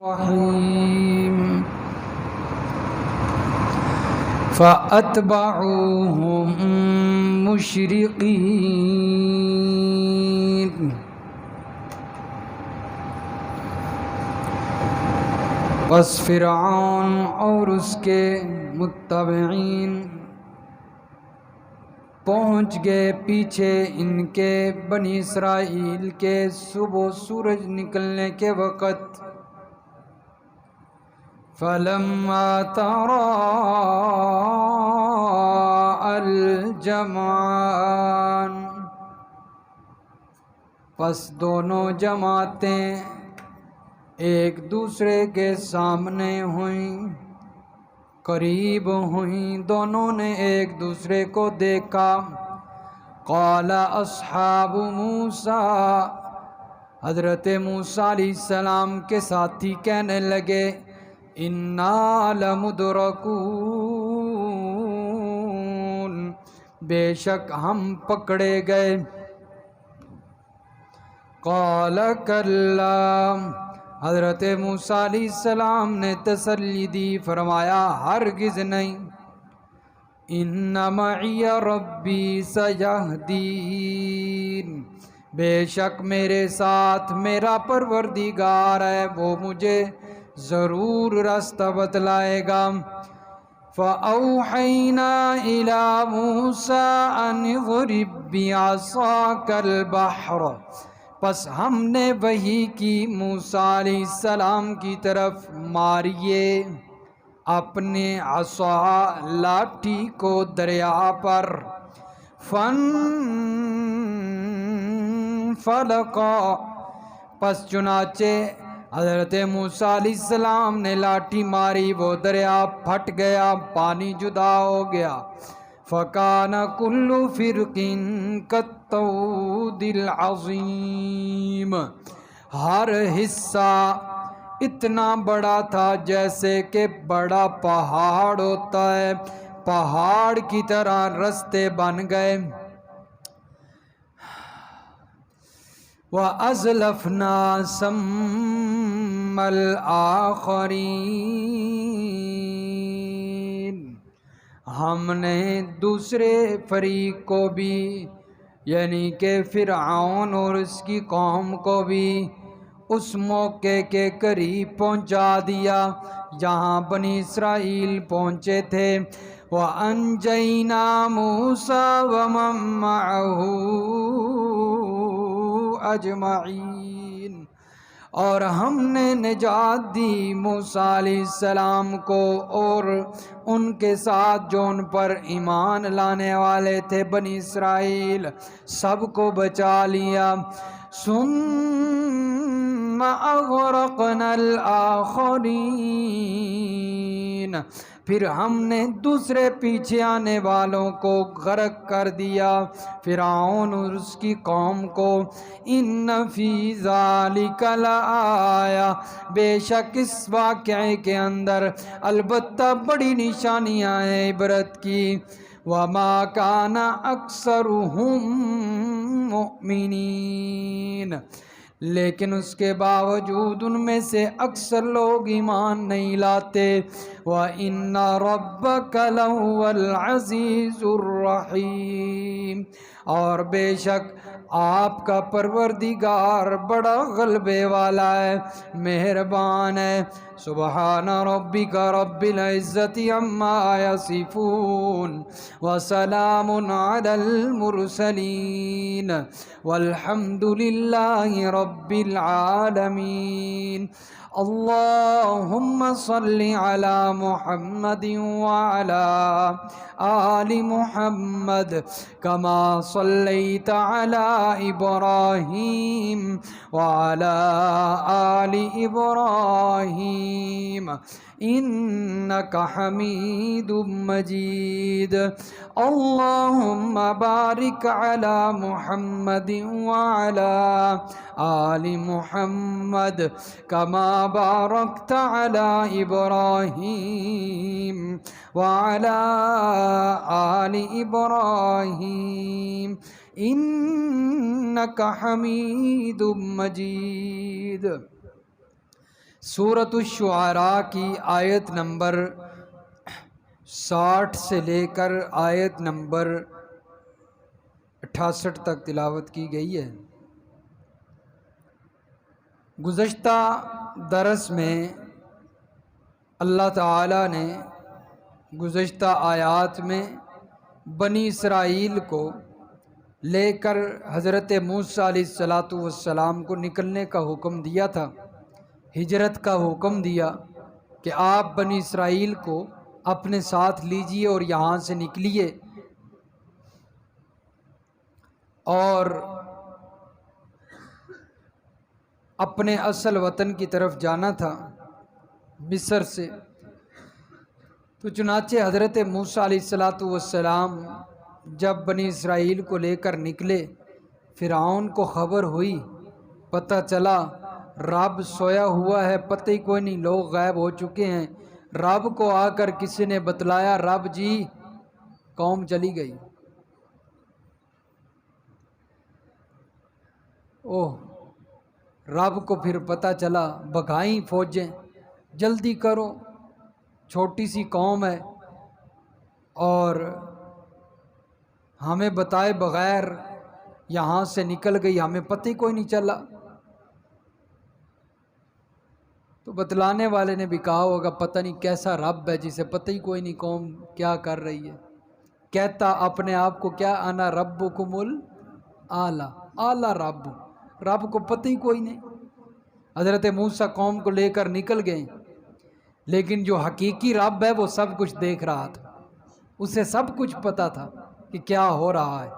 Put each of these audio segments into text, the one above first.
الرحيم فأتبعوهم مشرقين بس فرعون اور اس کے متبعین پہنچ گئے پیچھے ان کے بنی اسرائیل کے صبح سورج نکلنے کے وقت فَلَمَّا تَرَاءَى الْجَمْعَانِ پس دونوں جماعتیں ایک دوسرے کے سامنے ہوئیں، قریب ہوئیں، دونوں نے ایک دوسرے کو دیکھا۔ قال اصحاب موسیٰ، حضرت موسیٰ علیہ السلام کے ساتھی کہنے لگے اِنَّا لَمُدْرَکُونَ، بے شک ہم پکڑے گئے۔ قال کلا، حضرت موسیٰ علیہ السلام نے تسلی دی، فرمایا ہرگز نہیں، ان معی ربی سیہدین، بے شک میرے ساتھ میرا پروردگار ہے، وہ مجھے ضرور راستہ بتلائے گا۔ فَأَوْحَيْنَا إِلَى مُوسَىٰ أَنِ اضْرِب بِّعَصَاكَ الْبَحْرَ، پس ہم نے وحی کی موسیٰ علیہ السلام کی طرف، ماریے اپنے عصا لاٹھی کو دریا پر۔ فَانْفَلَقَ، پس چنانچہ حضرت موسیٰ علیہ السلام نے لاٹھی ماری، وہ دریا پھٹ گیا، پانی جدا ہو گیا۔ فَكَانَ كُلُّ فِرْقٍ كَالطَّوْدِ الْعَظِيمِ، ہر حصہ اتنا بڑا تھا جیسے کہ بڑا پہاڑ ہوتا ہے، پہاڑ کی طرح رستے بن گئے۔ وَأَزْلَفْنَا ثَمَّ الْآخَرِينَ، ہم نے دوسرے فریق کو بھی، یعنی کہ فرعون اور اس کی قوم کو بھی اس موقع کے قریب پہنچا دیا جہاں بنی اسرائیل پہنچے تھے۔ وَأَنْجَيْنَا مُوسَىٰ وَمَن مَّعَهُ اجمعین، اور ہم نے نجات دی موسیٰ علیہ السلام کو اور ان کے ساتھ جو ان پر ایمان لانے والے تھے بنی اسرائیل، سب کو بچا لیا۔ ثم اغرقنا الآخرین، پھر ہم نے دوسرے پیچھے آنے والوں کو غرق کر دیا، فرعون اور اس کی قوم کو۔ ان فی ذالک لآیہ، بے شک اس واقعے کے اندر البتہ بڑی نشانیاں ہیں عبرت کی۔ وما کان اکثرهم مؤمنین، لیکن اس کے باوجود ان میں سے اکثر لوگ ایمان نہیں لاتے۔ وَإِنَّ رَبَّكَ لَهُوَ الْعَزِيزُ الرَّحِيمُ، اور بے شک آپ کا پروردگار بڑا غلبے والا ہے، مہربان ہے۔ سبحان ربک رب العزت عما یصفون، وسلام علی المرسلین، والحمد للہ رب العالمین۔ اللہم صل علی محمد وعلی آل محمد کما صلیت علی ابراہیم وعلی آل ابراہیم انک حمید مجید۔ اللہم بارک علی محمد وعلی آل محمد کما بارکت علی ابراہیم وعلی آل ابراہیم انک حمید مجید۔ سورۃ الشعراء کی آیت نمبر 60 سے لے کر آیت نمبر 68 تک تلاوت کی گئی ہے۔ گزشتہ درس میں اللہ تعالیٰ نے گزشتہ آیات میں بنی اسرائیل کو لے کر حضرت موسیٰ علیہ السلام کو نکلنے کا حکم دیا تھا، ہجرت کا حکم دیا کہ آپ بنی اسرائیل کو اپنے ساتھ لیجئے اور یہاں سے نکلیے، اور اپنے اصل وطن کی طرف جانا تھا مصر سے۔ تو چنانچہ حضرت موسیٰ علیہ السلام جب بنی اسرائیل کو لے کر نکلے، فرعون کو خبر ہوئی، پتہ چلا رب سویا ہوا ہے، پتہ ہی کوئی نہیں، لوگ غائب ہو چکے ہیں۔ رب کو آ کر کسی نے بتلایا، رب جی قوم چلی گئی۔ اوہ، رب کو پھر پتہ چلا، بھگائیں فوجیں، جلدی کرو، چھوٹی سی قوم ہے اور ہمیں بتائے بغیر یہاں سے نکل گئی، ہمیں پتہ ہی کوئی نہیں چلا۔ تو بتلانے والے نے بھی کہا ہوگا پتہ نہیں کیسا رب ہے جسے پتہ ہی کوئی نہیں قوم کیا کر رہی ہے، کہتا اپنے آپ کو کیا، انا ربکم الاعلی، اعلی رب کو پتہ ہی کوئی نہیں۔ حضرت موسیٰ قوم کو لے کر نکل گئے، لیکن جو حقیقی رب ہے وہ سب کچھ دیکھ رہا تھا، اسے سب کچھ پتہ تھا کہ کیا ہو رہا ہے،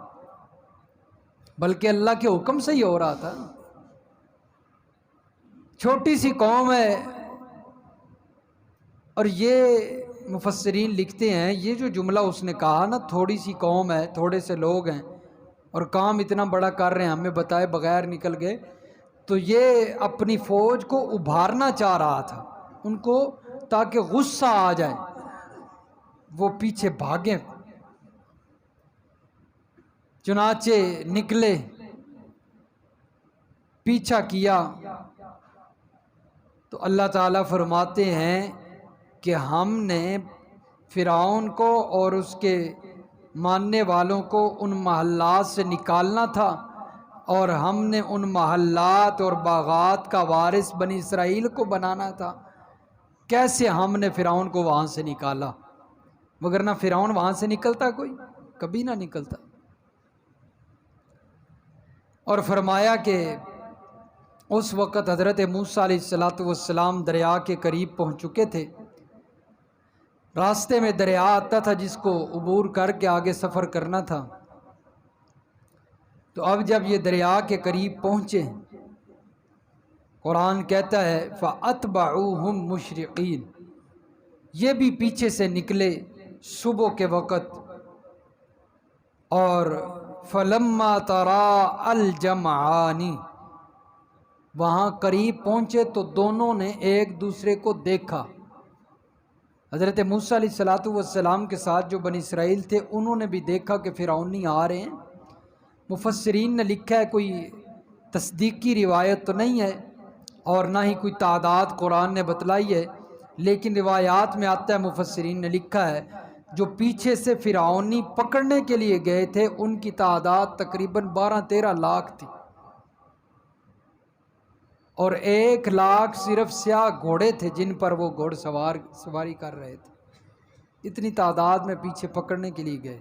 بلکہ اللہ کے حکم سے ہی ہو رہا تھا۔ چھوٹی سی قوم ہے، اور یہ مفسرین لکھتے ہیں یہ جو جملہ اس نے کہا نا، تھوڑی سی قوم ہے، تھوڑے سے لوگ ہیں اور کام اتنا بڑا کر رہے ہیں، ہمیں بتائے بغیر نکل گئے، تو یہ اپنی فوج کو ابھارنا چاہ رہا تھا ان کو، تاکہ غصہ آ جائے، وہ پیچھے بھاگیں۔ چنانچہ نکلے، پیچھا کیا، تو اللہ تعالیٰ فرماتے ہیں کہ ہم نے فرعون کو اور اس کے ماننے والوں کو ان محلات سے نکالنا تھا، اور ہم نے ان محلات اور باغات کا وارث بنی اسرائیل کو بنانا تھا۔ کیسے ہم نے فرعون کو وہاں سے نکالا، مگر نہ فرعون وہاں سے نکلتا، کوئی کبھی نہ نکلتا۔ اور فرمایا کہ اس وقت حضرت موسیٰ علیہ السلام دریا کے قریب پہنچ چکے تھے، راستے میں دریا آتا تھا جس کو عبور کر کے آگے سفر کرنا تھا۔ تو اب جب یہ دریا کے قریب پہنچے، قرآن کہتا ہے فَأَتْبَعُوهُمْ مُشْرِقِينَ، یہ بھی پیچھے سے نکلے صبح کے وقت، اور فَلَمَّا تَرَاءَ الْجَمْعَانِ، وہاں قریب پہنچے تو دونوں نے ایک دوسرے کو دیکھا۔ حضرت موسیٰ علیہ السلام کے ساتھ جو بنی اسرائیل تھے انہوں نے بھی دیکھا کہ فرعونی آ رہے ہیں۔ مفسرین نے لکھا ہے، کوئی تصدیقی روایت تو نہیں ہے اور نہ ہی کوئی تعداد قرآن نے بتلائی ہے، لیکن روایات میں آتا ہے، مفسرین نے لکھا ہے جو پیچھے سے فرعونی پکڑنے کے لیے گئے تھے ان کی تعداد تقریباً 12-13 لاکھ تھی، اور 1 لاکھ صرف سیاہ گھوڑے تھے جن پر وہ گھوڑ سواری کر رہے تھے۔ اتنی تعداد میں پیچھے پکڑنے کے لیے گئے۔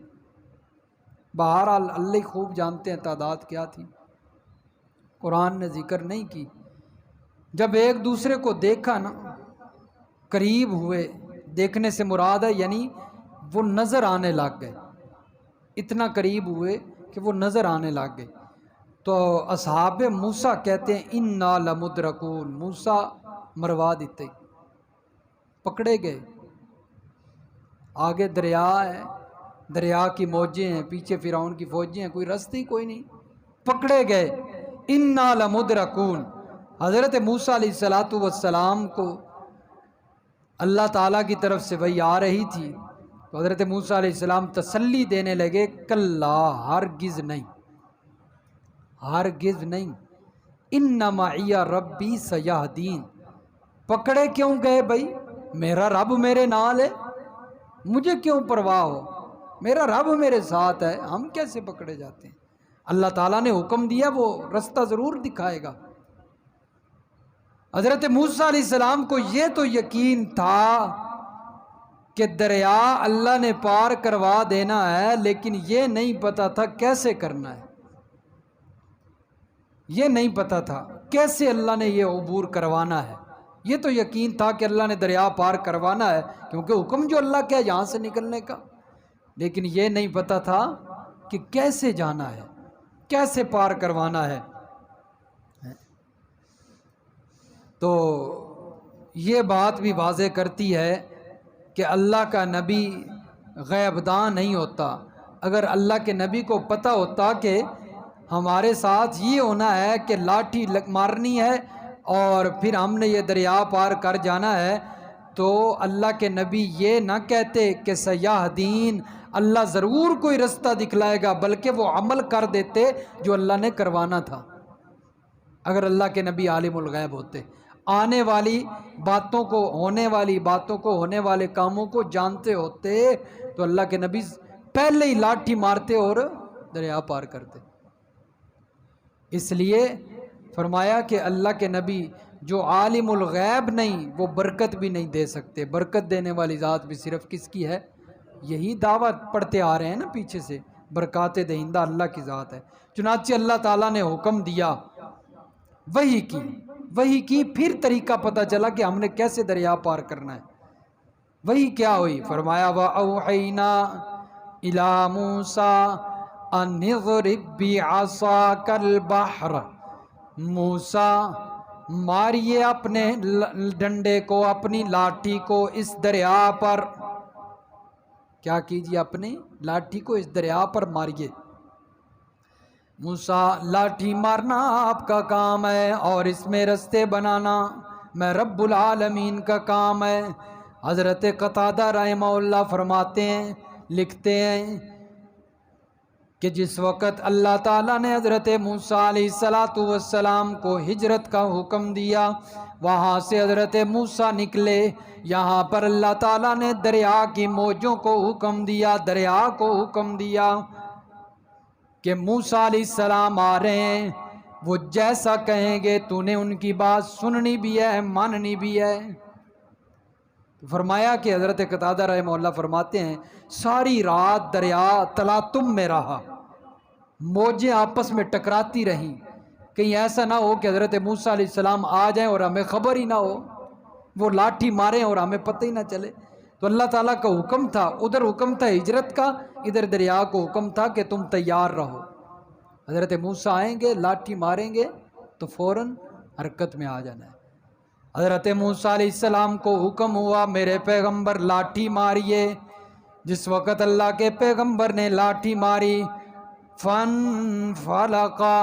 بہرحال اللہ خوب جانتے ہیں تعداد کیا تھی، قرآن نے ذکر نہیں کی۔ جب ایک دوسرے کو دیکھا نا، قریب ہوئے، دیکھنے سے مراد ہے یعنی وہ نظر آنے لگ گئے، اتنا قریب ہوئے کہ وہ نظر آنے لگ گئے۔ تو اصحاب موسیٰ کہتے ہیں اِنَّا لَمُدْرَكُونَ، موسیٰ مروا دیتے، پکڑے گئے۔ آگے دریا ہے، دریا کی موجیں ہیں، پیچھے فرعون کی فوجیں ہیں، کوئی رستے ہی کوئی نہیں، پکڑے گئے۔ اِنَّا لَمُدْرَكُونَ، حضرت موسیٰ علیہ السلام کو اللہ تعالیٰ کی طرف سے وحی آ رہی تھی، تو حضرت موسیٰ علیہ السلام تسلی دینے لگے، کلا، ہرگز نہیں، ہرگز نہیں، ان معی ربی سیہدین، پکڑے کیوں گئے بھائی؟ میرا رب میرے نال ہے، مجھے کیوں پرواہ ہو، میرا رب میرے ساتھ ہے، ہم کیسے پکڑے جاتے ہیں؟ اللہ تعالیٰ نے حکم دیا، وہ رستہ ضرور دکھائے گا۔ حضرت موسیٰ علیہ السلام کو یہ تو یقین تھا کہ دریا اللہ نے پار کروا دینا ہے، لیکن یہ نہیں پتا تھا کیسے کرنا ہے، یہ نہیں پتا تھا کیسے اللہ نے یہ عبور کروانا ہے۔ یہ تو یقین تھا کہ اللہ نے دریا پار کروانا ہے، کیونکہ حکم جو اللہ کا ہے یہاں سے نکلنے کا، لیکن یہ نہیں پتا تھا کہ کیسے جانا ہے، کیسے پار کروانا ہے۔ تو یہ بات بھی واضح کرتی ہے کہ اللہ کا نبی غیب داں نہیں ہوتا۔ اگر اللہ کے نبی کو پتہ ہوتا کہ ہمارے ساتھ یہ ہونا ہے کہ لاٹھی مارنی ہے اور پھر ہم نے یہ دریا پار کر جانا ہے، تو اللہ کے نبی یہ نہ کہتے کہ سیاح دین، اللہ ضرور کوئی رستہ دکھلائے گا، بلکہ وہ عمل کر دیتے جو اللہ نے کروانا تھا۔ اگر اللہ کے نبی عالم الغیب ہوتے، آنے والی باتوں کو، ہونے والی باتوں کو، ہونے والے کاموں کو جانتے ہوتے، تو اللہ کے نبی پہلے ہی لاٹھی مارتے اور دریا پار کرتے۔ اس لیے فرمایا کہ اللہ کے نبی جو عالم الغیب نہیں، وہ برکت بھی نہیں دے سکتے۔ برکت دینے والی ذات بھی صرف کس کی ہے؟ یہی دعوت پڑھتے آ رہے ہیں نا پیچھے سے، برکات دہندہ اللہ کی ذات ہے۔ چنانچہ اللہ تعالیٰ نے حکم دیا، وحی کی، پھر طریقہ پتہ چلا کہ ہم نے کیسے دریا پار کرنا ہے۔ وحی کیا ہوئی؟ فرمایا وَأَوْحَيْنَا إِلَى مُوسَىٰ أَنِ اضْرِب بِّعَصَاكَ الْبَحْرَ، موسیٰ ماریے اپنے ڈنڈے کو، اپنی لاٹھی کو اس دریا پر۔ کیا کیجیے؟ اپنی لاٹھی کو اس دریا پر ماریے۔ موسیٰ لاٹھی مارنا آپ کا کام ہے اور اس میں رستے بنانا میں رب العالمین کا کام ہے۔ حضرت قتادہ رحمہ اللہ فرماتے ہیں، لکھتے ہیں کہ جس وقت اللہ تعالیٰ نے حضرت موسیٰ علیہ السلام کو ہجرت کا حکم دیا، وہاں سے حضرت موسیٰ نکلے، یہاں پر اللہ تعالیٰ نے دریا کی موجوں کو حکم دیا، دریا کو حکم دیا کہ موسیٰ علیہ السلام آ رہے ہیں، وہ جیسا کہیں گے تو نے ان کی بات سننی بھی ہے، ماننی بھی ہے۔ فرمایا کہ حضرت قتادہ رحمہ اللہ فرماتے ہیں ساری رات دریا تلاطم میں رہا، موجیں آپس میں ٹکراتی رہیں، کہیں ایسا نہ ہو کہ حضرت موسیٰ علیہ السلام آ جائیں اور ہمیں خبر ہی نہ ہو، وہ لاٹھی ماریں اور ہمیں پتہ ہی نہ چلے۔ تو اللہ تعالیٰ کا حکم تھا، ادھر حکم تھا ہجرت کا، ادھر دریا کو حکم تھا کہ تم تیار رہو۔ حضرت موسیٰ آئیں گے، لاٹھی ماریں گے تو فوراً حرکت میں آ جانا ہے۔ حضرت موسیٰ علیہ السلام کو حکم ہوا میرے پیغمبر لاٹھی ماریے۔ جس وقت اللہ کے پیغمبر نے لاٹھی ماری، فن فلقا،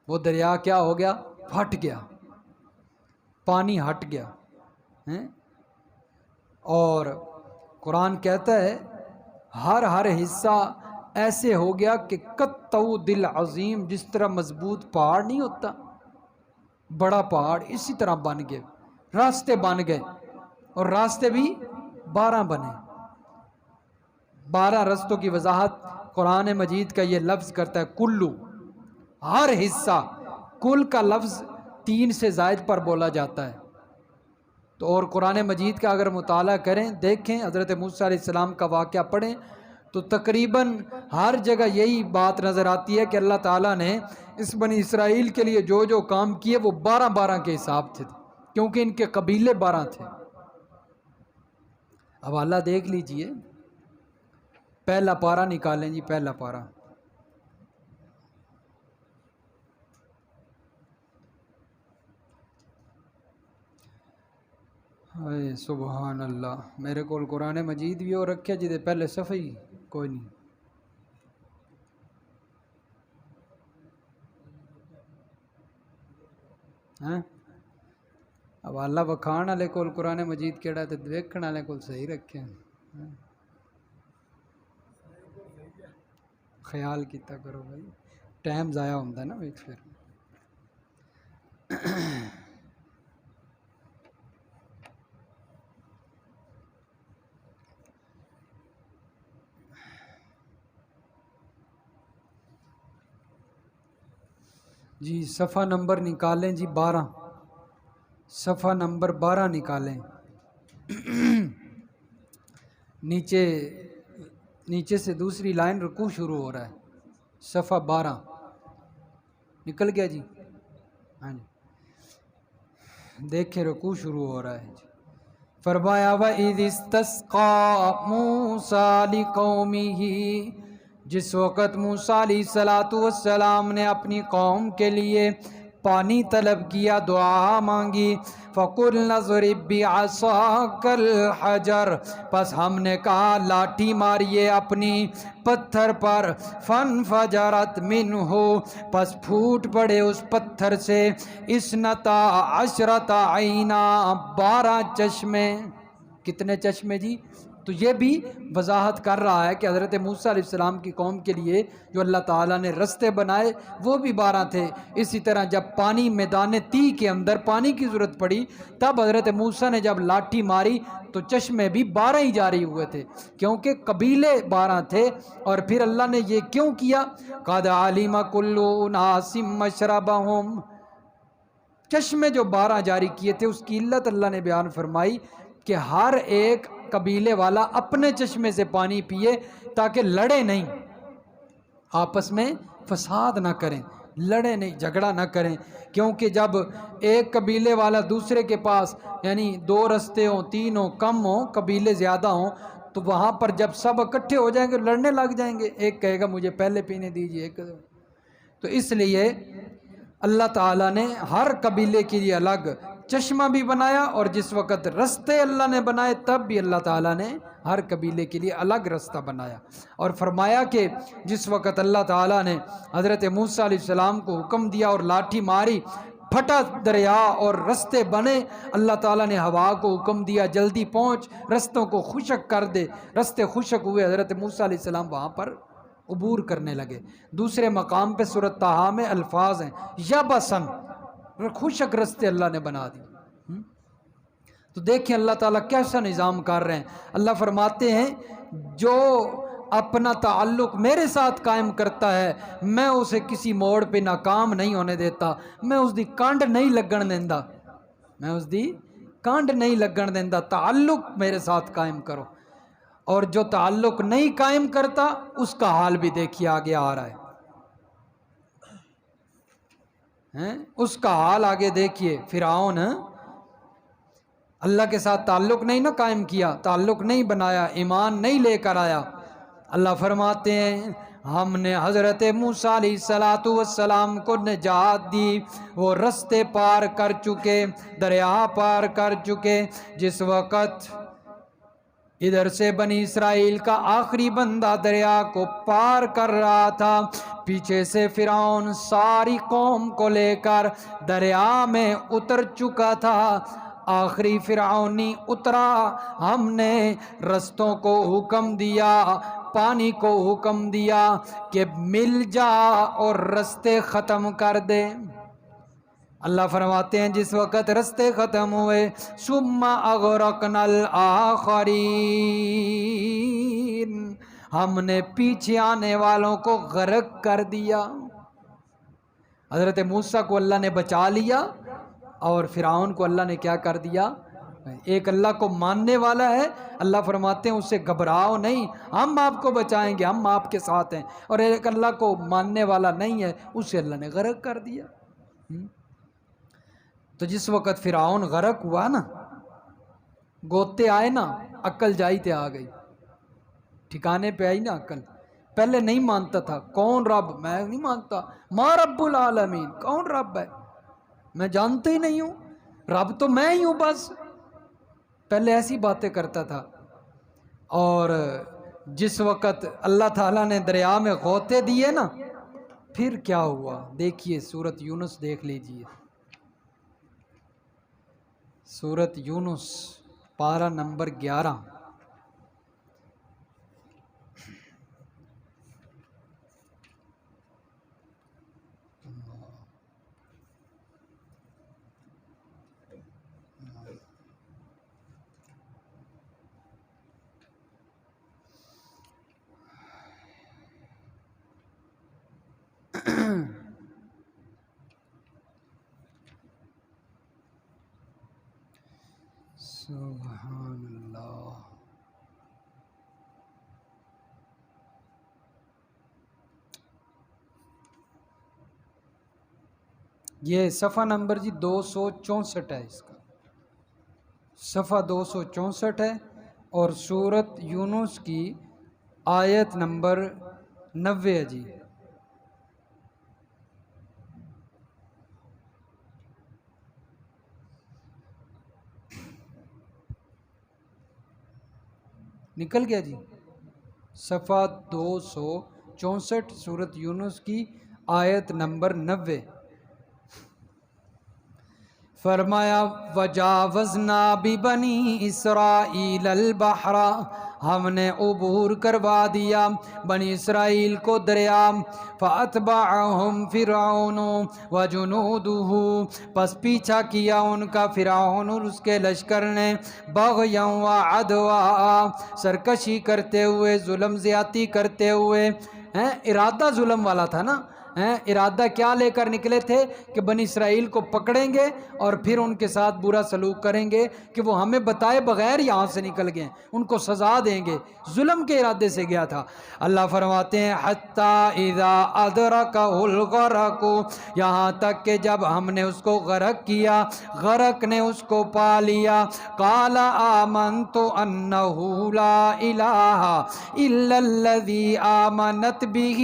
وہ دریا کیا ہو گیا؟ پھٹ گیا، پانی ہٹ گیا۔ اور قرآن کہتا ہے ہر حصہ ایسے ہو گیا کہ قطعو دل عظیم، جس طرح مضبوط پہاڑ نہیں ہوتا، بڑا پہاڑ، اسی طرح بن گئے، راستے بن گئے، اور راستے بھی 12 بنے۔ 12 رستوں کی وضاحت قرآن مجید کا یہ لفظ کرتا ہے کلو، ہر حصہ، کل کا لفظ 3 سے زائد پر بولا جاتا ہے۔ تو اور قرآن مجید کا اگر مطالعہ کریں، دیکھیں، حضرت موسیٰ علیہ السلام کا واقعہ پڑھیں، تو تقریباً ہر جگہ یہی بات نظر آتی ہے کہ اللہ تعالیٰ نے اس بنی اسرائیل کے لیے جو جو کام کیے وہ 12 کے حساب تھے، کیونکہ ان کے قبیلے 12 تھے۔ حوالہ دیکھ لیجئے، پہلا پارہ نکالیں جی، پہلا پارہ۔ اے سبحان اللہ، میرے کو قرآن مجید بھی ہو رکھے جی، پہلے صفحہ ہی کوئی نہیں۔ حوالہ وکھان والے کول قرآن مجید کیڑا تے دیکھن والے کول صحیح رکھے، خیال کیتا کرو بھائی، ٹائم ضائع ہوتا ہے نا پھر۔ جی صفحہ نمبر نکالیں جی 12، صفحہ نمبر 12 نکالیں، نیچے نیچے سے دوسری لائن رکوع شروع ہو رہا ہے، صفحہ 12 نکل گیا جی؟ ہاں جی دیکھیں رکوع شروع ہو رہا ہے جی۔ فرمایا وَإِذِ اسْتَسْقَىٰ مُوسَىٰ لِقَوْمِهِ، جس وقت موسیٰ علیہ السلام نے اپنی قوم کے لیے پانی طلب کیا، دعا مانگی، فَقُلْنَا اضْرِب بِّعَصَاكَ الْحَجَرَ، پس ہم نے کہا لاٹھی ماریے اپنی پتھر پر، فَانْفَجَرَتْ مِنْهُ، پس پھوٹ پڑے اس پتھر سے، اثنتا عشرۃ عینا، 12 چشمے۔ کتنے چشمے جی؟ تو یہ بھی وضاحت کر رہا ہے کہ حضرت موسیٰ علیہ السلام کی قوم کے لیے جو اللہ تعالیٰ نے رستے بنائے وہ بھی 12 تھے۔ اسی طرح جب پانی میدان تی کے اندر پانی کی ضرورت پڑی تب حضرت موسیٰ نے جب لاٹھی ماری تو چشمے بھی 12 ہی جاری ہوئے تھے، کیونکہ قبیلے 12 تھے۔ اور پھر اللہ نے یہ کیوں کیا؟ قَدْ عَلِمَ كُلُّ أُنَاسٍ مَّشْرَبَهُمْ، چشمے جو 12 جاری کیے تھے اس کی علت اللہ نے بیان فرمائی کہ ہر ایک قبیلے والا اپنے چشمے سے پانی پیے تاکہ لڑے نہیں، آپس میں فساد نہ کریں، لڑے نہیں، جھگڑا نہ کریں، کیونکہ جب ایک قبیلے والا دوسرے کے پاس یعنی 2 رستے ہوں، 3 ہوں، کم ہوں، قبیلے زیادہ ہوں، تو وہاں پر جب سب اکٹھے ہو جائیں گے لڑنے لگ جائیں گے، ایک کہے گا مجھے پہلے پینے دیجیے، تو اس لیے اللہ تعالیٰ نے ہر قبیلے کے لیے الگ چشمہ بھی بنایا، اور جس وقت رستے اللہ نے بنائے تب بھی اللہ تعالیٰ نے ہر قبیلے کے لیے الگ رستہ بنایا، اور فرمایا کہ جس وقت اللہ تعالیٰ نے حضرت موسیٰ علیہ السلام کو حکم دیا اور لاٹھی ماری، پھٹا دریا اور رستے بنے، اللہ تعالیٰ نے ہوا کو حکم دیا جلدی پہنچ، رستوں کو خشک کر دے، رستے خشک ہوئے، حضرت موسیٰ علیہ السلام وہاں پر عبور کرنے لگے۔ دوسرے مقام پہ سورۃ طٰہٰ میں الفاظ ہیں یبسن، خشک رستے اللہ نے بنا دی۔ تو دیکھیں اللہ تعالیٰ کیسا نظام کر رہے ہیں۔ اللہ فرماتے ہیں جو اپنا تعلق میرے ساتھ قائم کرتا ہے میں اسے کسی موڑ پہ ناکام نہیں ہونے دیتا، میں اس دی کانڈ نہیں لگن دیندا، میں اس دی کانڈ نہیں لگن دیندا، تعلق میرے ساتھ قائم کرو۔ اور جو تعلق نہیں قائم کرتا اس کا حال بھی دیکھیے آگے آ رہا ہے، اس کا حال آگے دیکھیے۔ فرعون اللہ کے ساتھ تعلق نہیں نہ قائم کیا، تعلق نہیں بنایا، ایمان نہیں لے کر آیا۔ اللہ فرماتے ہیں ہم نے حضرت موسیٰ علیہ السلام کو نجات دی، وہ رستے پار کر چکے، دریا پار کر چکے۔ جس وقت ادھر سے بنی اسرائیل کا آخری بندہ دریا کو پار کر رہا تھا، پیچھے سے فرعون ساری قوم کو لے کر دریا میں اتر چکا تھا، آخری فرعونی اترا، ہم نے رستوں کو حکم دیا، پانی کو حکم دیا کہ مل جا اور رستے ختم کر دے۔ اللہ فرماتے ہیں جس وقت رستے ختم ہوئے ثم اغرقنا الآخرین، ہم نے پیچھے آنے والوں کو غرق کر دیا۔ حضرت موسیٰ کو اللہ نے بچا لیا اور فرعون کو اللہ نے کیا کر دیا؟ ایک اللہ کو ماننے والا ہے، اللہ فرماتے ہیں اسے گھبراؤ نہیں، ہم آپ کو بچائیں گے، ہم آپ کے ساتھ ہیں، اور ایک اللہ کو ماننے والا نہیں ہے اسے اللہ نے غرق کر دیا۔ تو جس وقت فرعون غرق ہوا نا، گوتے آئے نا، عقل جائی تے آ گئی، ٹھکانے پہ آئی نا عقل۔ پہلے نہیں مانتا تھا، کون رب؟ میں نہیں مانتا، ما رب العالمین، کون رب ہے؟ میں جانتا ہی نہیں ہوں، رب تو میں ہی ہوں بس، پہلے ایسی باتیں کرتا تھا۔ اور جس وقت اللہ تعالیٰ نے دریا میں غوطے دیے نا، پھر کیا ہوا دیکھیے، سورۃ یونس دیکھ لیجئے، سورۃ یونس پارہ نمبر 11۔ سبحان اللہ. یہ صفحہ نمبر جی 264 ہے، اس کا صفحہ 264 ہے، اور سورت یونس کی آیت نمبر 90 ہے جی. نکل گیا جی. صفحہ 264 سورت یونس کی آیت نمبر 90. فرمایا وجاوزنا ببنی اسرائیل البحر، ہم نے عبور کروا دیا بنی اسرائیل کو دریا. فاتبعہم فرعون وجنودہ، پس پیچھا کیا ان کا فرعون اور اس کے لشکر نے، بغیا وعدوا، سرکشی کرتے ہوئے، ظلم زیادتی کرتے ہوئے. ارادہ ظلم والا تھا نا. ارادہ کیا لے کر نکلے تھے کہ بنی اسرائیل کو پکڑیں گے اور پھر ان کے ساتھ برا سلوک کریں گے کہ وہ ہمیں بتائے بغیر یہاں سے نکل گئے، ان کو سزا دیں گے. ظلم کے ارادے سے گیا تھا. اللہ فرماتے ہیں حتی اذا ادرکہ الغرق، یہاں تک کہ جب ہم نے اس کو غرق کیا، غرق نے اس کو پا لیا. قال آمنت انہ لا الہ الا الذی آمنت بہ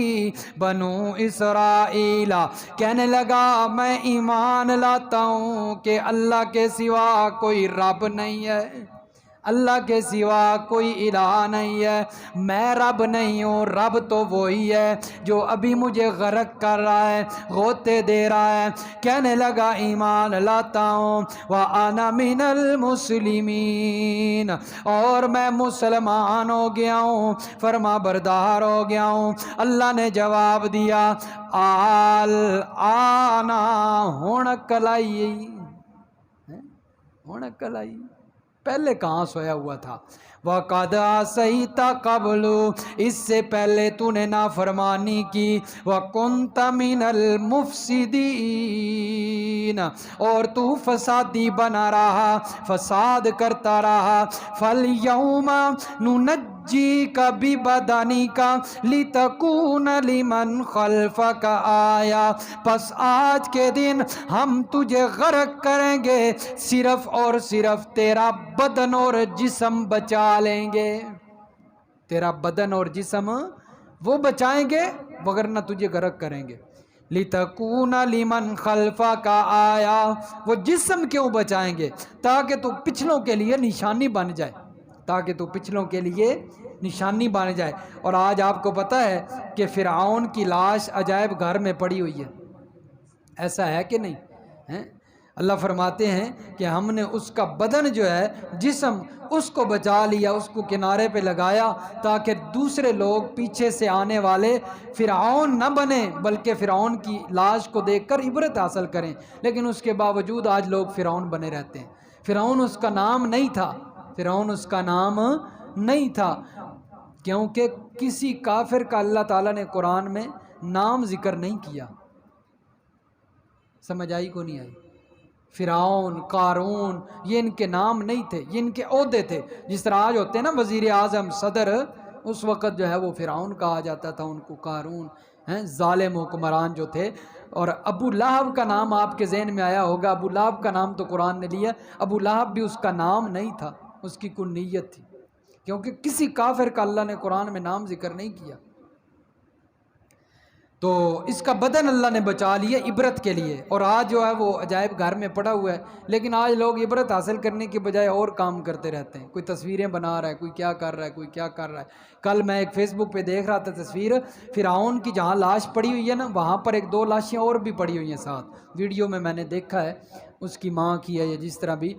بنو اسرائیل، کہنے لگا میں ایمان لاتا ہوں کہ اللہ کے سوا کوئی رب نہیں ہے، اللہ کے سوا کوئی الہ نہیں ہے. میں رب نہیں ہوں، رب تو وہی ہے جو ابھی مجھے غرق کر رہا ہے، غوطے دے رہا ہے. کہنے لگا ایمان لاتا ہوں، وَأَنَا مِنَ الْمُسْلِمِينَ، اور میں مسلمان ہو گیا ہوں، فرما بردار ہو گیا ہوں. اللہ نے جواب دیا آنا، ہون عقل آئی، ہون عقل آئی، پہلے کہاں سویا ہوا تھا. وَقَدْ عَصَيْتَ قَبْلُ، اس سے پہلے تو نے نافرمانی کی. وَكُنْتَ مِنَ الْمُفْسِدِينَ، اور تو فسادی بنا رہا، فساد کرتا رہا. فَالْيَوْمَ نُنَجِّيكَ بِبَدَنِكَ لِتَكُونَ لِمَنْ خَلْفَكَ آیَةً، پس آج کے دن ہم تجھے غرق کریں گے، صرف اور صرف تیرا بدن اور جسم بچا لیں گے. تیرا بدن اور جسم وہ بچائیں گے، وگرنہ تجھے غرق کریں گے. لِتَكُونَ لِمَنْ خَلْفَكَ آیَةً، وہ جسم کیوں بچائیں گے؟ تاکہ تو پچھلوں کے لیے نشانی بن جائے، تاکہ تو پچھلوں کے لیے نشانی بن جائے. اور آج آپ کو پتہ ہے کہ فرعون کی لاش عجائب گھر میں پڑی ہوئی ہے، ایسا ہے کہ نہیں؟ اللہ فرماتے ہیں کہ ہم نے اس کا بدن جو ہے، جسم، اس کو بچا لیا، اس کو کنارے پہ لگایا تاکہ دوسرے لوگ پیچھے سے آنے والے فرعون نہ بنیں، بلکہ فرعون کی لاش کو دیکھ کر عبرت حاصل کریں. لیکن اس کے باوجود آج لوگ فرعون بنے رہتے ہیں. فرعون اس کا نام نہیں تھا، فرعون اس کا نام نہیں تھا، کیونکہ کسی کافر کا اللہ تعالیٰ نے قرآن میں نام ذکر نہیں کیا. سمجھ آئی کو نہیں آئی؟ فرعون، قارون، یہ ان کے نام نہیں تھے، یہ ان کے عہدے تھے. جس طرح آج ہوتے ہیں نا وزیر اعظم، صدر، اس وقت جو ہے وہ فرعون کہا جاتا تھا ان کو، قارون، ظالم حکمران جو تھے. اور ابو لہب کا نام آپ کے ذہن میں آیا ہوگا، ابو لہب کا نام تو قرآن نے لیا، ابو لہب بھی اس کا نام نہیں تھا، اس کی کنیت تھی، کیونکہ کسی کافر کا اللہ نے قرآن میں نام ذکر نہیں کیا. تو اس کا بدن اللہ نے بچا لیا عبرت کے لیے، اور آج جو ہے وہ عجائب گھر میں پڑا ہوا ہے. لیکن آج لوگ عبرت حاصل کرنے کی بجائے اور کام کرتے رہتے ہیں. کوئی تصویریں بنا رہا ہے، کوئی کیا کر رہا ہے، کوئی کیا کر رہا ہے. کل میں ایک فیس بک پہ دیکھ رہا تھا تصویر، فرعون کی جہاں لاش پڑی ہوئی ہے نا، وہاں پر ایک دو لاشیں اور بھی پڑی ہوئی ہیں ساتھ. ویڈیو میں نے دیکھا ہے، اس کی ماں کی ہے یا جس طرح بھی.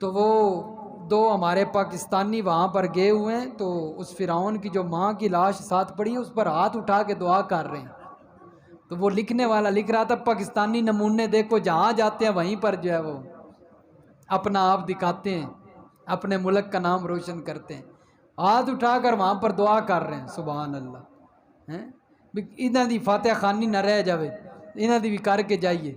تو وہ دو ہمارے پاکستانی وہاں پر گئے ہوئے ہیں، تو اس فرعون کی جو ماں کی لاش ساتھ پڑی ہے، اس پر ہاتھ اٹھا کے دعا کر رہے ہیں. تو وہ لکھنے والا لکھ رہا تھا پاکستانی نمونے دیکھو جہاں جاتے ہیں وہیں پر جو ہے وہ اپنا آپ دکھاتے ہیں، اپنے ملک کا نام روشن کرتے ہیں، ہاتھ اٹھا کر وہاں پر دعا کر رہے ہیں. سبحان اللہ. انہاں دی فاتحہ خانی نہ رہ جاوے، انہاں دی بھی کر کے جائیے.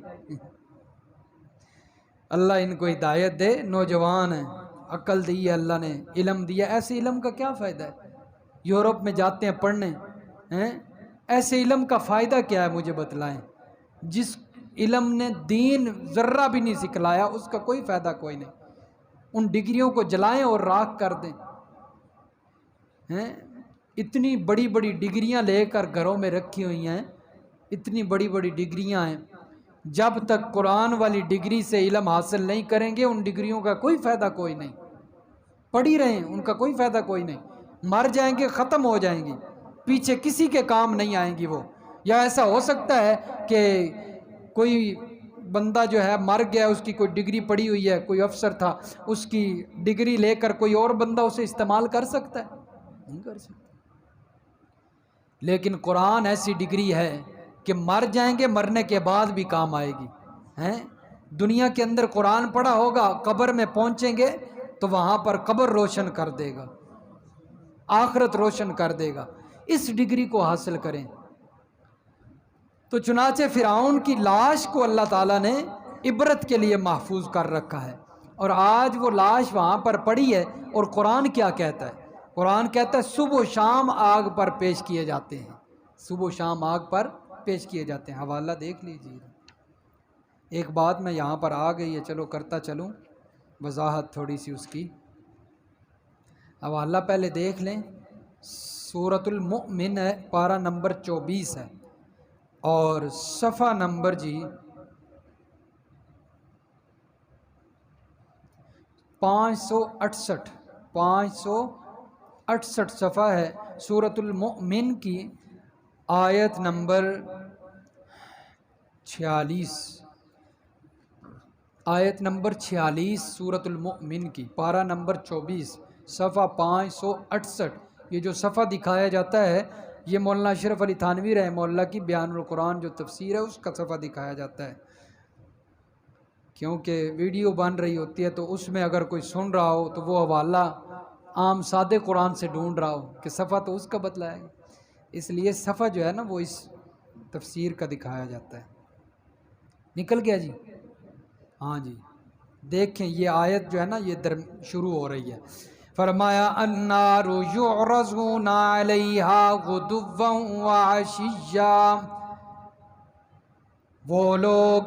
اللہ ان کو ہدایت دے. نوجوان ہیں عقل دی ہے اللہ نے، علم دیا، ایسے علم کا کیا فائدہ ہے؟ یورپ میں جاتے ہیں پڑھنے ہیں، ایسے علم کا فائدہ کیا ہے مجھے بتلائیں؟ جس علم نے دین ذرہ بھی نہیں سکھلایا اس کا کوئی فائدہ کوئی نہیں۔ ان ڈگریوں کو جلائیں اور راکھ کر دیں۔ اتنی بڑی بڑی ڈگریاں لے کر گھروں میں رکھی ہوئی ہیں، اتنی بڑی بڑی ڈگریاں ہیں، جب تک قرآن والی ڈگری سے علم حاصل نہیں کریں گے ان ڈگریوں کا کوئی فائدہ کوئی نہیں۔ پڑھی رہیں ان کا کوئی فائدہ کوئی نہیں، مر جائیں گے، ختم ہو جائیں گی، پیچھے کسی کے کام نہیں آئیں گی وہ۔ یا ایسا ہو سکتا ہے کہ کوئی بندہ جو ہے مر گیا، اس کی کوئی ڈگری پڑی ہوئی ہے، کوئی افسر تھا، اس کی ڈگری لے کر کوئی اور بندہ اسے استعمال کر سکتا ہے؟ نہیں کر سکتا۔ لیکن قرآن ایسی ڈگری ہے کہ مر جائیں گے، مرنے کے بعد بھی کام آئے گی۔ دنیا کے اندر قرآن پڑھا ہوگا، قبر میں پہنچیں گے تو وہاں پر قبر روشن کر دے گا، آخرت روشن کر دے گا۔ اس ڈگری کو حاصل کریں۔ تو چنانچہ فرعون کی لاش کو اللہ تعالیٰ نے عبرت کے لیے محفوظ کر رکھا ہے، اور آج وہ لاش وہاں پر پڑی ہے، اور قرآن کیا کہتا ہے؟ قرآن کہتا ہے صبح و شام آگ پر پیش کیے جاتے ہیں، صبح و شام آگ پر پیش کیے جاتے ہیں۔ حوالہ دیکھ لیجیے۔ ایک بات میں یہاں پر آ گئی ہے، چلو کرتا چلوں وضاحت تھوڑی سی اس کی۔ حوالہ پہلے دیکھ لیں، سورۃ المؤمن ہے، پارہ نمبر 24 ہے، اور صفحہ نمبر 568 صفحہ ہے سورۃ المؤمن کی، آیت نمبر 46، آیت نمبر 46 سورۃ المؤمن کی، پارہ نمبر 24، صفحہ 568۔ یہ جو صفحہ دکھایا جاتا ہے یہ مولانا اشرف علی تھانوی رحمہ اللہ کی بیان القرآن جو تفسیر ہے اس کا صفحہ دکھایا جاتا ہے، کیونکہ ویڈیو بن رہی ہوتی ہے تو اس میں اگر کوئی سن رہا ہو تو وہ حوالہ عام سادے قرآن سے ڈھونڈ رہا ہو کہ صفحہ تو اس کا بتلایا گیا، اس لیے صفحہ جو ہے نا وہ اس تفسیر کا دکھایا جاتا ہے۔ نکل گیا جی؟ ہاں جی، دیکھیں یہ آیت جو ہے نا یہ شروع ہو رہی ہے۔ فرمایا النار یعرضون علیہا غدوا وعشیا، وہ لوگ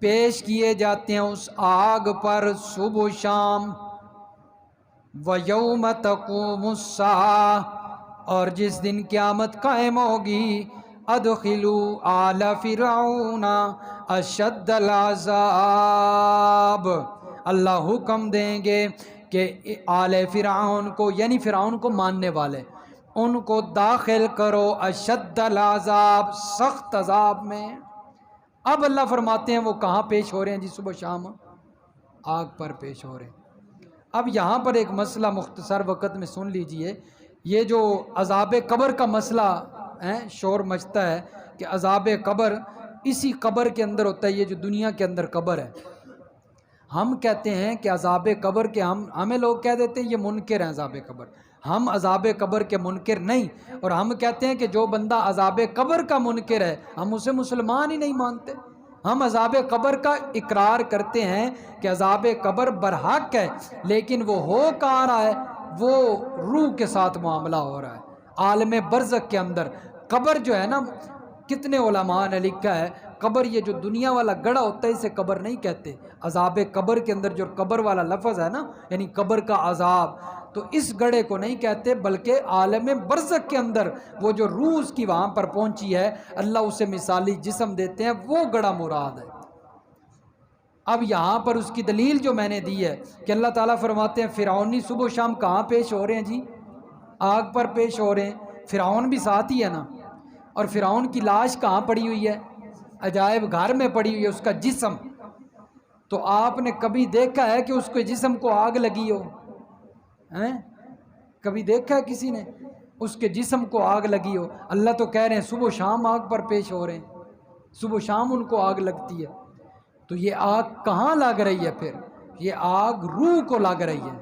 پیش کیے جاتے ہیں اس آگ پر صبح و شام، وَيَوْمَ تَقُومُ السَّاعَةُ، اور جس دن قیامت قائم ہوگی، أَدْخِلُوا آلَ فِرْعَوْنَ أَشَدَّ الْعَذَابِ، اللہ حکم دیں گے کہ آل فرعون کو، یعنی فرعون کو ماننے والے، ان کو داخل کرو اشد العذاب، سخت عذاب میں۔ اب اللہ فرماتے ہیں وہ کہاں پیش ہو رہے ہیں جی؟ صبح شام آگ پر پیش ہو رہے ہیں۔ اب یہاں پر ایک مسئلہ مختصر وقت میں سن لیجئے، یہ جو عذاب قبر کا مسئلہ شور مچتا ہے کہ عذاب قبر اسی قبر کے اندر ہوتا ہے، یہ جو دنیا کے اندر قبر ہے، ہم کہتے ہیں کہ عذاب قبر کے ہمیں لوگ کہہ دیتے ہیں یہ منکر ہیں عذاب قبر، ہم عذاب قبر کے منکر نہیں، اور ہم کہتے ہیں کہ جو بندہ عذاب قبر کا منکر ہے ہم اسے مسلمان ہی نہیں مانتے۔ ہم عذاب قبر کا اقرار کرتے ہیں کہ عذاب قبر برحق ہے، لیکن وہ ہو کہاں رہا ہے؟ وہ روح کے ساتھ معاملہ ہو رہا ہے عالم برزخ کے اندر۔ قبر جو ہے نا، کتنے علماء نے لکھا ہے قبر یہ جو دنیا والا گڑھا ہوتا ہے اسے قبر نہیں کہتے، عذاب قبر کے اندر جو قبر والا لفظ ہے نا، یعنی قبر کا عذاب، تو اس گڑھے کو نہیں کہتے، بلکہ عالم برزخ کے اندر وہ جو روح اس کی وہاں پر پہنچی ہے، اللہ اسے مثالی جسم دیتے ہیں، وہ گڑھا مراد ہے۔ اب یہاں پر اس کی دلیل جو میں نے دی ہے کہ اللہ تعالیٰ فرماتے ہیں فرعونی صبح و شام کہاں پیش ہو رہے ہیں جی؟ آگ پر پیش ہو رہے ہیں۔ فرعون بھی ساتھ ہی ہے نا، اور فرعون کی لاش کہاں پڑی ہوئی ہے؟ عجائب گھر میں پڑی ہوئی ہے، اس کا جسم۔ تو آپ نے کبھی دیکھا ہے کہ اس کے جسم کو آگ لگی ہو؟ کبھی دیکھا ہے کسی نے اس کے جسم کو آگ لگی ہو؟ اللہ تو کہہ رہے ہیں صبح و شام آگ پر پیش ہو رہے ہیں، صبح و شام ان کو آگ لگتی ہے۔ تو یہ آگ کہاں لگ رہی ہے پھر؟ یہ آگ روح کو لگ رہی ہے،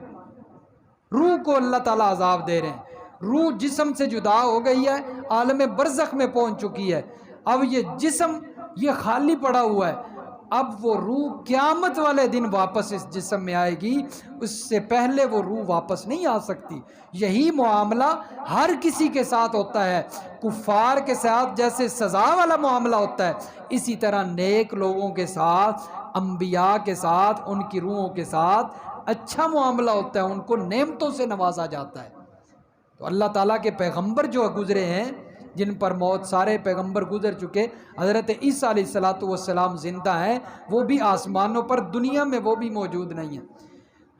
روح کو اللہ تعالیٰ عذاب دے رہے ہیں۔ روح جسم سے جدا ہو گئی ہے، عالم برزخ میں پہنچ چکی ہے، اب یہ جسم یہ خالی پڑا ہوا ہے، اب وہ روح قیامت والے دن واپس اس جسم میں آئے گی، اس سے پہلے وہ روح واپس نہیں آ سکتی۔ یہی معاملہ ہر کسی کے ساتھ ہوتا ہے۔ کفار کے ساتھ جیسے سزا والا معاملہ ہوتا ہے، اسی طرح نیک لوگوں کے ساتھ، انبیاء کے ساتھ، ان کی روحوں کے ساتھ اچھا معاملہ ہوتا ہے، ان کو نعمتوں سے نوازا جاتا ہے۔ تو اللہ تعالیٰ کے پیغمبر جو گزرے ہیں، جن پر موت سارے پیغمبر گزر چکے، حضرت عیسیٰ علیہ السلام زندہ ہیں، وہ بھی آسمانوں پر، دنیا میں وہ بھی موجود نہیں ہیں۔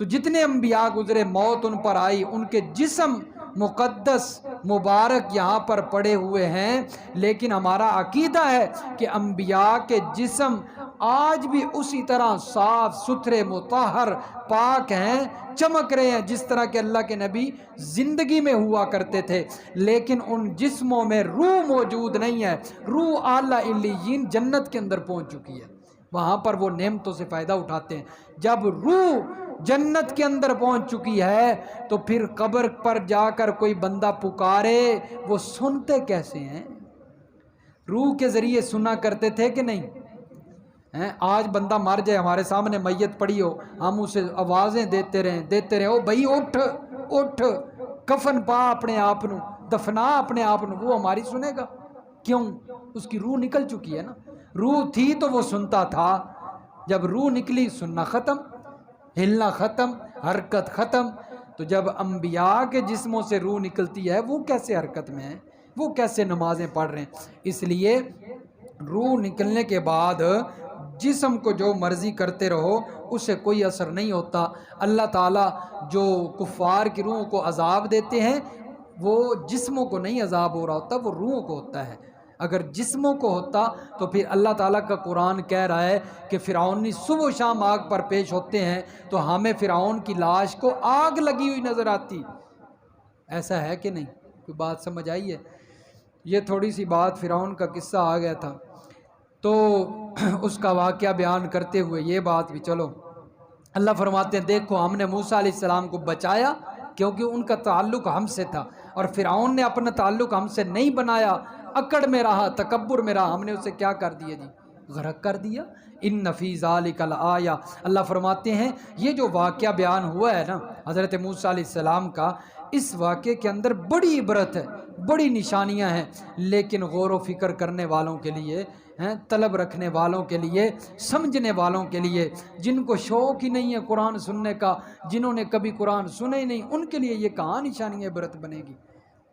تو جتنے انبیاء گزرے موت ان پر آئی، ان کے جسم مقدس مبارک یہاں پر پڑے ہوئے ہیں، لیکن ہمارا عقیدہ ہے کہ انبیاء کے جسم آج بھی اسی طرح صاف ستھرے مطہر پاک ہیں، چمک رہے ہیں جس طرح کہ اللہ کے نبی زندگی میں ہوا کرتے تھے، لیکن ان جسموں میں روح موجود نہیں ہے۔ روح اعلیٰ علیین جنت کے اندر پہنچ چکی ہے، وہاں پر وہ نعمتوں سے فائدہ اٹھاتے ہیں۔ جب روح جنت کے اندر پہنچ چکی ہے تو پھر قبر پر جا کر کوئی بندہ پکارے، وہ سنتے کیسے ہیں؟ روح کے ذریعے سنا کرتے تھے کہ نہیں؟ آج بندہ مر جائے، ہمارے سامنے میت پڑی ہو، ہم اسے آوازیں دیتے رہیں، او بھائی اٹھ اٹھ، کفن پا اپنے آپ نو، دفنا اپنے آپ نو، وہ ہماری سنے گا؟ کیوں؟ اس کی روح نکل چکی ہے نا۔ روح تھی تو وہ سنتا تھا، جب روح نکلی سننا ختم، ہلنا ختم، حرکت ختم۔ تو جب انبیاء کے جسموں سے روح نکلتی ہے، وہ کیسے حرکت میں ہیں؟ وہ کیسے نمازیں پڑھ رہے ہیں؟ اس لیے روح نکلنے کے بعد جسم کو جو مرضی کرتے رہو، اس سے کوئی اثر نہیں ہوتا۔ اللہ تعالیٰ جو کفار کی روحوں کو عذاب دیتے ہیں، وہ جسموں کو نہیں عذاب ہو رہا ہوتا، وہ روحوں کو ہوتا ہے۔ اگر جسموں کو ہوتا تو پھر اللہ تعالیٰ کا قرآن کہہ رہا ہے کہ فرعونی صبح و شام آگ پر پیش ہوتے ہیں تو ہمیں فرعون کی لاش کو آگ لگی ہوئی نظر آتی۔ ایسا ہے کہ نہیں؟ کوئی بات سمجھ آئی ہے؟ یہ تھوڑی سی بات فرعون کا قصہ آ گیا تھا، تو اس کا واقعہ بیان کرتے ہوئے یہ بات بھی چلو، اللہ فرماتے ہیں دیکھو ہم نے موسیٰ علیہ السلام کو بچایا کیونکہ ان کا تعلق ہم سے تھا، اور فرعون نے اپنا تعلق ہم سے نہیں بنایا، اکڑ میں رہا، تکبر میں رہا، ہم نے اسے کیا کر دیا جی؟ غرق کر دیا۔ ان فی ذالک لآیہ، اللہ فرماتے ہیں یہ جو واقعہ بیان ہوا ہے نا حضرت موسیٰ علیہ السلام کا، اس واقعے کے اندر بڑی عبرت ہے، بڑی نشانیاں ہیں، لیکن غور و فکر کرنے والوں کے لیے، طلب رکھنے والوں کے لیے، سمجھنے والوں کے لیے، جن کو شوق ہی نہیں ہے قرآن سننے کا، جنہوں نے کبھی قرآن سنے ہی نہیں، ان کے لیے یہ کہاں نشانی عبرت بنے گی؟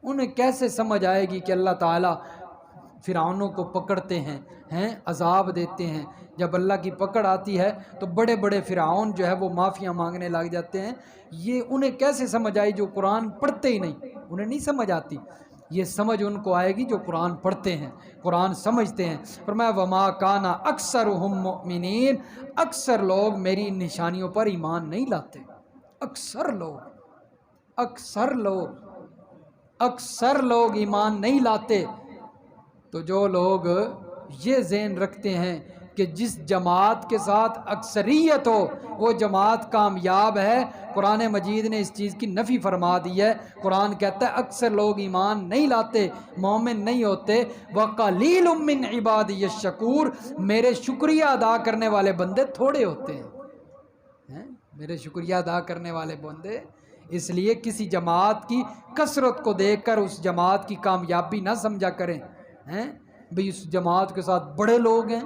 انہیں کیسے سمجھ آئے گی کہ اللہ تعالیٰ فرعونوں کو پکڑتے ہیں، عذاب دیتے ہیں؟ جب اللہ کی پکڑ آتی ہے تو بڑے بڑے فرعون جو ہے وہ معافیاں مانگنے لگ جاتے ہیں۔ یہ انہیں کیسے سمجھ آئی جو قرآن پڑھتے ہی نہیں؟ انہیں نہیں سمجھ آتی۔ یہ سمجھ ان کو آئے گی جو قرآن پڑھتے ہیں، قرآن سمجھتے ہیں۔ فرمایا وما کان اکثرهم مؤمنین، اکثر لوگ میری نشانیوں پر ایمان نہیں لاتے۔ اکثر لوگ ایمان نہیں لاتے۔ تو جو لوگ یہ ذہن رکھتے ہیں کہ جس جماعت کے ساتھ اکثریت ہو وہ جماعت کامیاب ہے، قرآن مجید نے اس چیز کی نفی فرما دی ہے۔ قرآن کہتا ہے اکثر لوگ ایمان نہیں لاتے، مومن نہیں ہوتے۔ وَقَلِيلٌ مِّنْ عِبَادِيَ الشَّكُورُ، میرے شکریہ ادا کرنے والے بندے تھوڑے ہوتے ہیں، میرے شکریہ ادا کرنے والے بندے۔ اس لیے کسی جماعت کی کثرت کو دیکھ کر اس جماعت کی کامیابی نہ سمجھا کریں، بھئی اس جماعت کے ساتھ بڑے لوگ ہیں،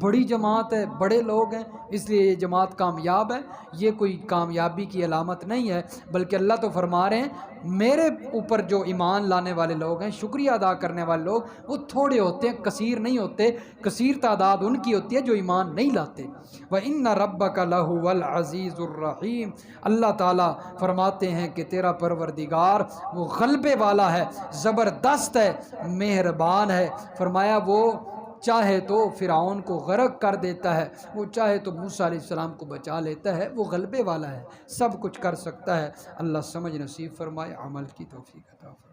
بڑی جماعت ہے، بڑے لوگ ہیں، اس لیے یہ جماعت کامیاب ہے۔ یہ کوئی کامیابی کی علامت نہیں ہے، بلکہ اللہ تو فرما رہے ہیں میرے اوپر جو ایمان لانے والے لوگ ہیں، شکریہ ادا کرنے والے لوگ، وہ تھوڑے ہوتے ہیں، کثیر نہیں ہوتے۔ کثیر تعداد ان کی ہوتی ہے جو ایمان نہیں لاتے۔ وَإِنَّ رَبَّكَ لَهُوَ الْعَزِيزُ الرَّحِيمُ، اللہ تعالیٰ فرماتے ہیں کہ تیرا پروردگار وہ غلبے والا ہے، زبردست ہے، مہربان ہے۔ فرمایا وہ چاہے تو فرعون کو غرق کر دیتا ہے، وہ چاہے تو موسیٰ علیہ السلام کو بچا لیتا ہے، وہ غلبے والا ہے، سب کچھ کر سکتا ہے۔ اللہ سمجھ نصیب فرمائے، عمل کی توفیق عطا فرمائے۔